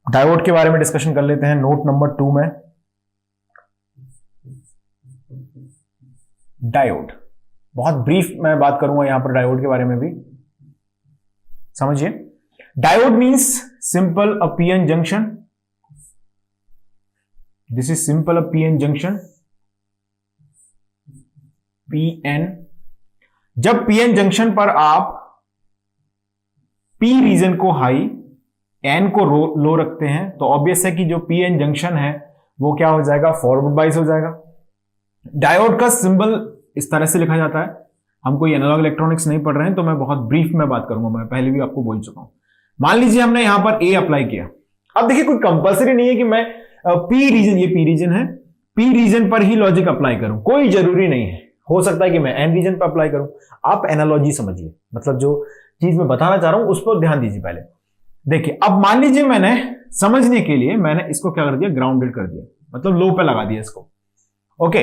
Diode के बारे में डिस्कशन कर लेते हैं नोट नंबर 2 में। डायोड, बहुत ब्रीफ मैं बात करूंगा यहां पर डायोड के बारे में भी, समझिए। Diode means simple a PN junction. This is simple a PN junction, PN. जब पीएन जंक्शन पर आप पी रीजन को हाई, एन को लो रखते हैं, तो ऑब्वियस है कि जो पीएन जंक्शन है वो क्या हो जाएगा, फॉरवर्ड बाइस हो जाएगा। डायोड का सिंबल इस तरह से लिखा जाता है। हम कोई एनालॉग इलेक्ट्रॉनिक्स नहीं पढ़ रहे हैं तो मैं बहुत ब्रीफ में बात करूंगा, मैं पहले भी आपको बोल चुका हूं। मान लीजिए हमने यहां पर ए अप्लाई किया। अब देखिए कोई कंपलसरी नहीं है कि मैं पी रीजन, ये पी रीजन है, पी रीजन पर ही लॉजिक अप्लाई करूं, कोई जरूरी नहीं है। हो सकता है कि मैं एन रीजन पर अप्लाई करूं। आप एनालॉजी समझिए, मतलब जो चीज मैं बताना चाह रहा हूं उस पर ध्यान दीजिए पहले। देखिए अब मान लीजिए मैंने समझने के लिए मैंने इसको क्या कर दिया, ग्राउंडेड कर दिया, मतलब लो पे लगा दिया इसको। ओके,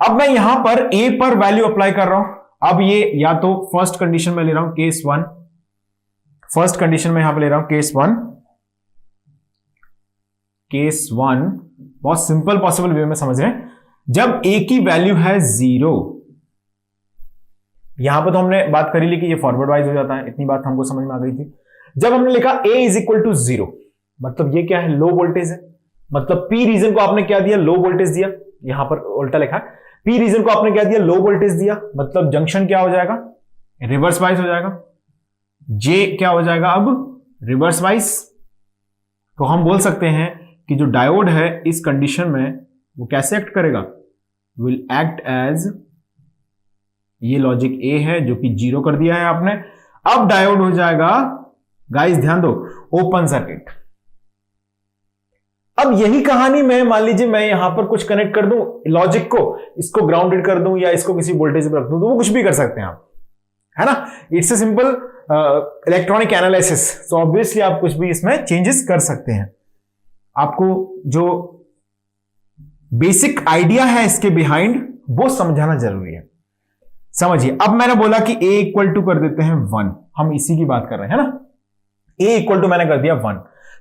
अब मैं यहां पर ए पर वैल्यू अप्लाई कर रहा हूं। अब ये या तो फर्स्ट कंडीशन में ले रहा हूं केस 1, फर्स्ट कंडीशन में यहां पर ले रहा हूं केस 1, केस 1 बहुत सिंपल पॉसिबल वे में समझ रहे हैं। जब ए की वैल्यू है 0, यहां पर तो हमने बात करी ली कि ये फॉरवर्ड वाइज हो जाता है, इतनी बात हमको समझ में आ गई थी। जब हमने लिखा a इज इक्वल टू 0, मतलब ये क्या है, लो वोल्टेज है, मतलब पी रीजन को आपने क्या दिया, लो वोल्टेज दिया। यहां पर उल्टा लिखा है, पी रीजन को आपने क्या दिया, लो वोल्टेज दिया, मतलब जंक्शन क्या हो जाएगा, रिवर्स वाइज हो जाएगा। जे क्या हो जाएगा अब, रिवर्स वाइज। तो हम बोल सकते हैं कि जो डायोड है इस कंडीशन में वो कैसे एक्ट करेगा, विल एक्ट एज, ये लॉजिक ए है जो कि 0 कर दिया है आपने। अब डायोड हो जाएगा, गाइस ध्यान दो, ओपन सर्किट। अब यही कहानी में मान लीजिए मैं यहां पर कुछ कनेक्ट कर दूं लॉजिक को, इसको ग्राउंडेड कर दूं या इसको किसी वोल्टेज पर रख दूं, तो वो कुछ भी कर सकते हैं आप, है ना। It's a simple electronic analysis, तो ऑब्वियसली आप कुछ भी इसमें चेंजेस कर सकते हैं। आपको जो बेसिक आइडिया है इसके बिहाइंड वो समझाना जरूरी है। समझिए, अब मैंने बोला कि a इक्वल टू कर देते हैं 1, हम इसी की बात कर रहे हैं ना। a इक्वल टू मैंने कर दिया 1,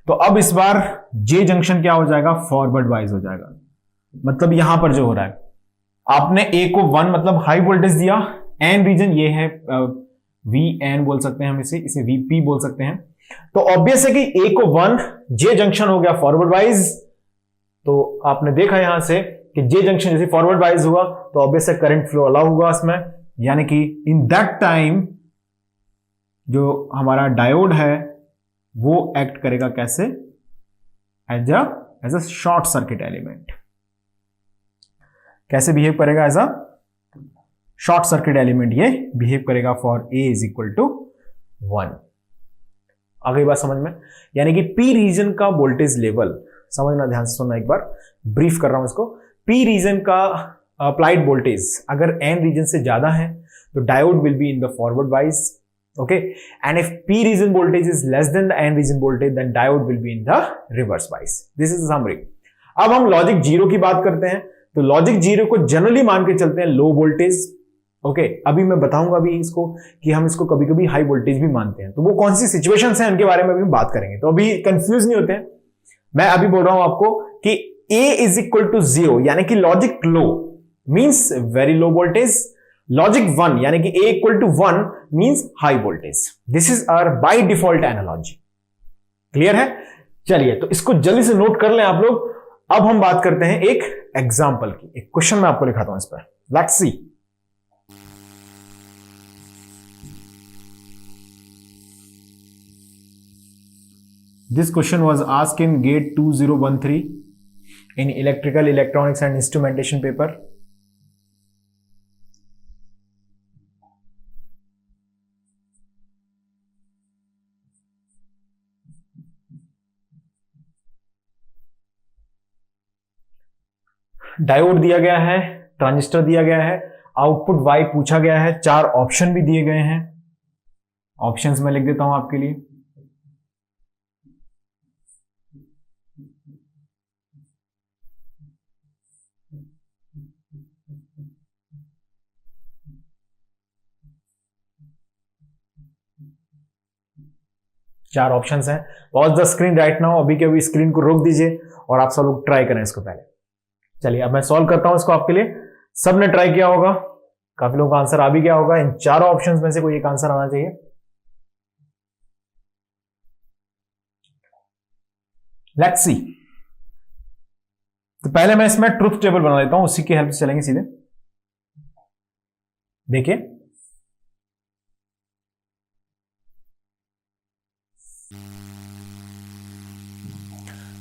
तो अब इस बार J जंक्शन क्या हो जाएगा, फॉरवर्ड वाइज हो जाएगा। मतलब यहां पर जो हो रहा है, आपने A को 1 मतलब हाई वोल्टेज दिया, एन रीजन ये है, VN बोल सकते हैं हम इसे VP बोल सकते हैं। तो ऑब्वियस है कि A को 1, J जंक्शन हो गया फॉरवर्ड वाइज। तो आपने देखा यहां से कि J जंक्शन जैसे फॉरवर्ड वाइज हुआ तो ऑब्वियस है करंट फ्लो अलाउ होगा इसमें, यानी कि इन दैट टाइम जो हमारा डायोड है वो एक्ट करेगा कैसे, as a short circuit element. कैसे बिहेव करेगा, as a short circuit element ये बिहेव करेगा for A is equal to 1। आ गई बात समझ में। यानी कि पी रीजन का वोल्टेज लेवल, समझना ध्यान से सुनना, एक बार ब्रीफ कर रहा हूं इसको। पी रीजन का अप्लाइड वोल्टेज अगर एन रीजन से ज्यादा है तो diode will be in the forward wise, okay, and if P region voltage is less than the N region voltage then diode will be in the reverse wise. This is summary. अब हम logic 0 की बात करते हैं, तो logic 0 को generally मान के चलते हैं लो वोल्टेज, ओके। अभी मैं बताऊंगा अभी इसको कि हम इसको कभी कभी हाई वोल्टेज भी मानते हैं, तो वो कौन सी सिचुएशंस हैं उनके बारे में भी बात करेंगे, तो अभी कंफ्यूज नहीं होते हैं। मैं अभी बोल रहा हूं आपको कि A इज इक्वल टू 0 यानी कि logic low means very low voltage, logic 1 यानी कि A equal to 1 means high voltage. This is our by default analogy. Clear है? चलिए तो इसको जल्दी से नोट कर लें आप लोग। अब हम बात करते हैं एक एग्जांपल की, एक क्वेश्चन मैं आपको दिखाता हूं इस पर, let's see. This question was asked in GATE 2013 in Electrical, Electronics and Instrumentation paper. Diode दिया गया है, ट्रांजिस्टर दिया गया है, आउटपुट Y पूछा गया है, 4 ऑप्शन भी दिए गए हैं। ऑप्शंस मैं लिख देता हूं आपके लिए। 4 ऑप्शंस हैं। Pause the screen right now, अभी के अभी स्क्रीन को रोक दीजिए और आप सब लोग ट्राई करें इसको पहले। चलिए अब मैं सॉल्व करता हूं इसको आपके लिए। सबने ट्राई किया होगा, काफी लोगों का आंसर आ भी गया होगा। इन चारों ऑप्शंस में से कोई एक आंसर आना चाहिए। Let's see. तो पहले मैं इसमें ट्रुथ टेबल बना लेता हूं, उसी की हेल्प से चलेंगे सीधे। देखिए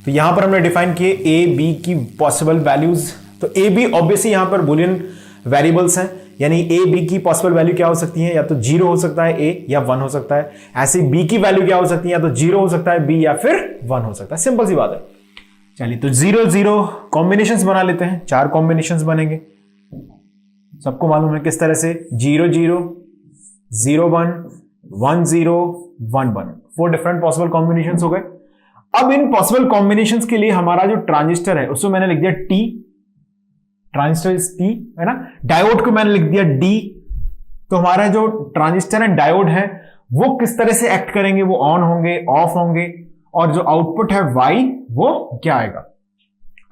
तो यहां पर हमने डिफाइन किए ए बी की पॉसिबल वैल्यूज। तो ए बी ऑब्वियसली यहां पर बुलियन वेरिएबल्स हैं, यानी ए बी की पॉसिबल वैल्यू क्या हो सकती है, या तो 0 हो सकता है ए, या 1 हो सकता है। ऐसे बी की वैल्यू क्या हो सकती है, या तो 0 हो सकता है बी, या फिर 1 हो सकता है। सिंपल सी बात है। चलिए तो 0 0 कॉम्बिनेशंस बना लेते हैं। 4 कॉम्बिनेशंस बनेंगे, सबको मालूम है किस तरह से। 0 0 0 1 1 0 1 1, 4 डिफरेंट पॉसिबल कॉम्बिनेशंस हो गए। अब इन पॉसिबल कॉम्बिनेशंस के लिए हमारा जो ट्रांजिस्टर है उसको मैंने लिख दिया टी, ट्रांजिस्टर इज टी, है ना। डायोड को मैंने लिख दिया डी। तो हमारा जो ट्रांजिस्टर एंड डायोड है वो किस तरह से एक्ट करेंगे, वो ऑन होंगे, ऑफ होंगे, और जो आउटपुट है वाई वो क्या आएगा।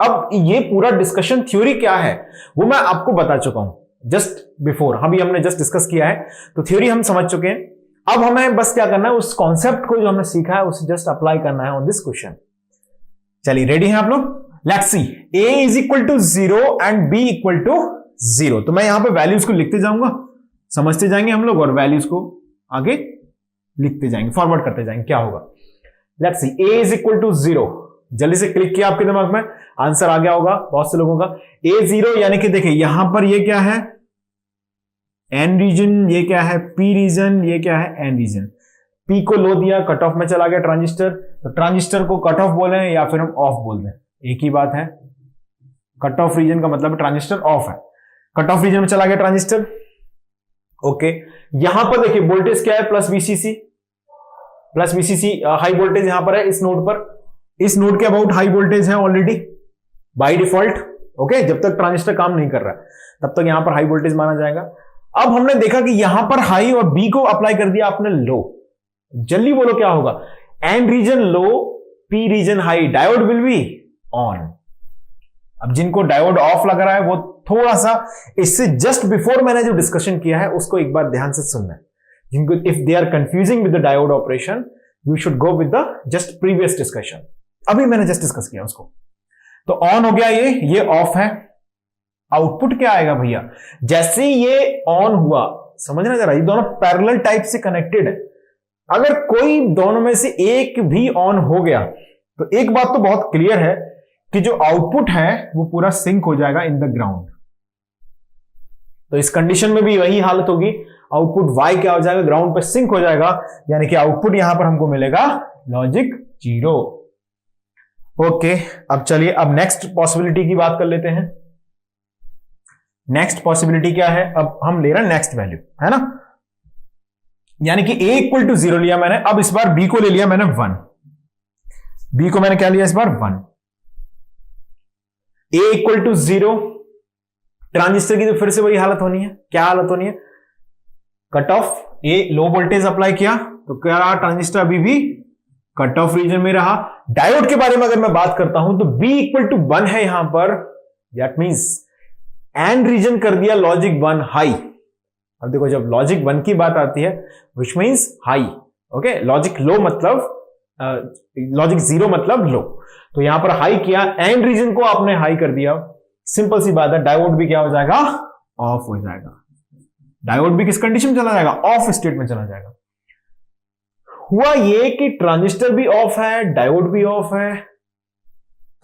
अब ये पूरा डिस्कशन थ्योरी क्या है वो मैं आपको बता चुका हूं जस्ट बिफोर, अभी हमने जस्ट डिस्कस किया है। तो थ्योरी हम समझ चुके हैं। अब हमें बस क्या करना है, उस कॉन्सेप्ट को जो हमने सीखा है उसे जस्ट अप्लाई करना है ऑन दिस क्वेश्चन। चलिए रेडी हैं आप लोग? Let's see. a is equal to 0 and b equal to 0। तो मैं यहां पे वैल्यूज को लिखते जाऊंगा, समझते जाएंगे हम लोग, और वैल्यूज को आगे लिखते जाएंगे, फॉरवर्ड करते जाएंगे। क्या होगा, let's see. a is equal to 0, जल्दी से क्लिक किया आपके दिमाग में, आंसर आ गया होगा बहुत से लोगों का। a 0 यानी कि देखिए यहां पर ये क्या है, n रीजन, ये क्या है p रीजन, ये क्या है n रीजन। p को लो दिया, कट ऑफ में चला गया ट्रांजिस्टर। तो ट्रांजिस्टर को कट ऑफ बोले या फिर हम ऑफ बोल दें, एक ही बात है। कट ऑफ रीजन का मतलब ट्रांजिस्टर ऑफ है, कट ऑफ रीजन में चला गया ट्रांजिस्टर। ओके, यहां पर देखिए वोल्टेज क्या है, plus VCC, plus VCC high voltage यहां पर है इस नोड पर। इस नोड के अबाउट हाई वोल्टेज है ऑलरेडी बाय डिफॉल्ट। ओके, जब तक ट्रांजिस्टर काम नहीं कर रहा है तब तक यहां पर हाई वोल्टेज माना जाएगा। अब हमने देखा कि यहां पर हाई और बी को अप्लाई कर दिया आपने लो। जल्दी बोलो क्या होगा, N region low, P region high, diode will be on. अब जिनको डायोड ऑफ लग रहा है वो थोड़ा सा इससे जस्ट बिफोर मैंने जो डिस्कशन किया है उसको एक बार ध्यान से सुनना है। जिनको if they are confusing with the diode operation you should go with the just previous discussion. अभी मैंने जस्ट डिस्कस किया उसको। तो ऑन हो गया, ये ऑफ है। आउटपुट क्या आएगा भैया, जैसे ये ऑन हुआ, समझना जरा, ये दोनों पैरेलल टाइप से कनेक्टेड है। अगर कोई दोनों में से एक भी ऑन हो गया तो एक बात तो बहुत क्लियर है कि जो आउटपुट है वो पूरा सिंक हो जाएगा इन द ग्राउंड। तो इस कंडीशन में भी वही हालत होगी, आउटपुट y क्या हो जाएगा, ग्राउंड पे सिंक हो जाएगा, यानी कि आउटपुट यहां पर हमको मिलेगा लॉजिक 0। ओके, अब चलिए अब नेक्स्ट पॉसिबिलिटी की बात कर लेते हैं। नेक्स्ट पॉसिबिलिटी क्या है, अब हम ले रहे हैं नेक्स्ट वैल्यू, है ना। यानी कि a इक्वल टू 0 लिया मैंने, अब इस बार b को ले लिया मैंने 1। b को मैंने क्या लिया इस बार 1। a इक्वल टू 0, ट्रांजिस्टर की तो फिर से वही हालत होनी है। क्या हालत होनी है, cut off, a low voltage apply किया तो क्या रहा, ट्रांजिस्टर अभी भी कट ऑफ रीजन में रहा। डायोड के बारे में अगर मैं बात करता हूं तो b इक्वल टू 1 है यहां पर, दैट मींस एंड रीजन कर दिया लॉजिक 1 हाई। अब देखो जब लॉजिक 1 की बात आती है which means high. Okay, logic low मतलब लॉजिक 0 मतलब लो। तो यहां पर हाई किया, एंड रीजन को आपने हाई कर दिया। सिंपल सी बात है, डायोड भी क्या हो जाएगा, ऑफ हो जाएगा। डायोड भी किस कंडीशन में चला जाएगा, ऑफ स्टेट में चला जाएगा। हुआ ये कि ट्रांजिस्टर भी ऑफ है, डायोड भी ऑफ है।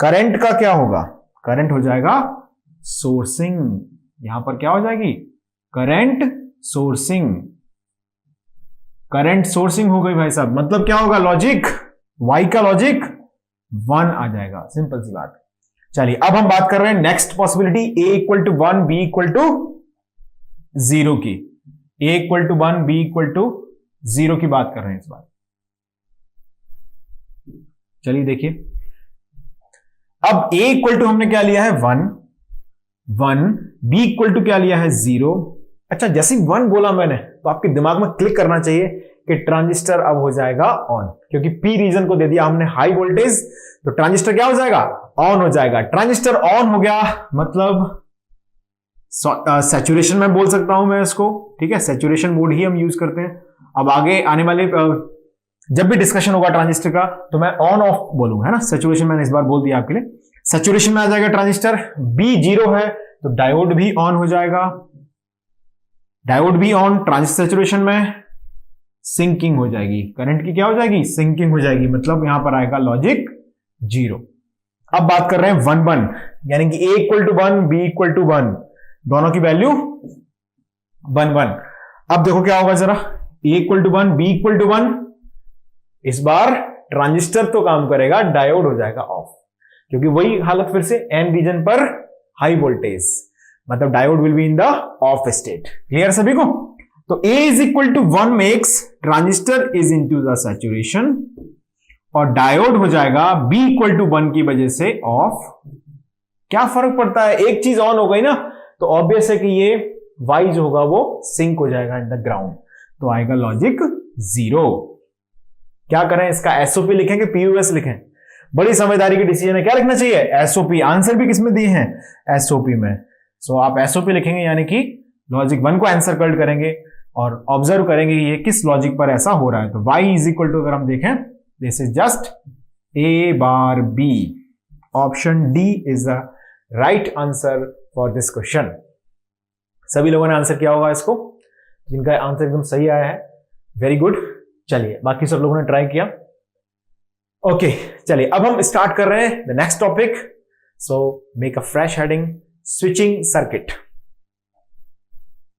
करंट का क्या होगा, करंट हो जाएगा सोर्सिंग। यहां पर क्या हो जाएगी, करंट सोर्सिंग। करंट सोर्सिंग हो गई भाई साहब, मतलब क्या होगा, लॉजिक y का लॉजिक 1 आ जाएगा। सिंपल सी बात। चलिए अब हम बात कर रहे हैं next possibility, a equal to 1 b equal to 0 की। a equal to 1 b equal to 0 की बात कर रहे हैं इस बार। चलिए देखिए, अब a इक्वल टू हमने क्या लिया है 1, b इक्वल टू क्या लिया है 0, अच्छा, जैसे 1 बोला मैंने तो आपके दिमाग में क्लिक करना चाहिए कि ट्रांजिस्टर अब हो जाएगा ऑन, क्योंकि पी रीजन को दे दिया हमने हाई वोल्टेज, तो ट्रांजिस्टर क्या हो जाएगा, ऑन हो जाएगा। ट्रांजिस्टर ऑन हो गया मतलब सैचुरेशन में बोल सकता हूं मैं इसको, ठीक है, सैचुरेशन मोड ही हम यूज करते हैं। अब आगे आने वाले जब भी डिस्कशन होगा ट्रांजिस्टर का तो मैं ऑन ऑफ बोलूंगा, है ना। सैचुरेशन मैंने इस बार बोल दिया आपके लिए, सैचुरेशन में आ जाएगा ट्रांजिस्टर। बी 0 है तो डायोड भी ऑन हो जाएगा, डायोड भी ऑन। ट्रांजिस्टर सैचुरेशन में सिंकिंग हो जाएगी, करंट की क्या हो जाएगी, सिंकिंग हो जाएगी, मतलब यहां पर आएगा लॉजिक 0। अब बात कर रहे हैं 1 1, यानी कि A = 1 B = 1, दोनों की वैल्यू 1 1। अब देखो क्या होगा जरा, A = 1 B = 1, इस बार ट्रांजिस्टर तो काम करेगा, डायोड हो जाएगा ऑफ, क्योंकि वही हालत फिर से एन रीजन पर हाई वोल्टेज, मतलब diode will be in the of state. Clear सभी को। तो A = 1 makes transistor is into the saturation, और डायोड हो जाएगा B = 1 की वजह से ऑफ। क्या फर्क पड़ता है, एक चीज ऑन हो गई ना तो ऑब्वियस है कि ये Y जो होगा वो सिंक हो जाएगा इन द ग्राउंड, तो आएगा लॉजिक 0। क्या करें, इसका एसओपी लिखें कि पीयूएस लिखें, बड़ी समझदारी की डिसीजन है। क्या लिखना चाहिए, एसओपी। आंसर भी किसमें दिए हैं, एसओपी में। सो आप एसओपी लिखेंगे, यानी कि लॉजिक 1 को आंसर कल्ट करेंगे और ऑब्जर्व करेंगे ये किस लॉजिक पर ऐसा हो रहा है। तो y = अगर हम देखें, this is just A bar B, option D is the right answer for this question. सभी लोगों ने आंसर किया होगा इसको, जिनका आंसर एकदम सही आया है, वेरी गुड। चलिए, बाकी सब लोगों ने ट्राई किया। ओके, चलिए अब हम स्टार्ट कर रहे हैं the next topic. So make a fresh heading, switching circuit.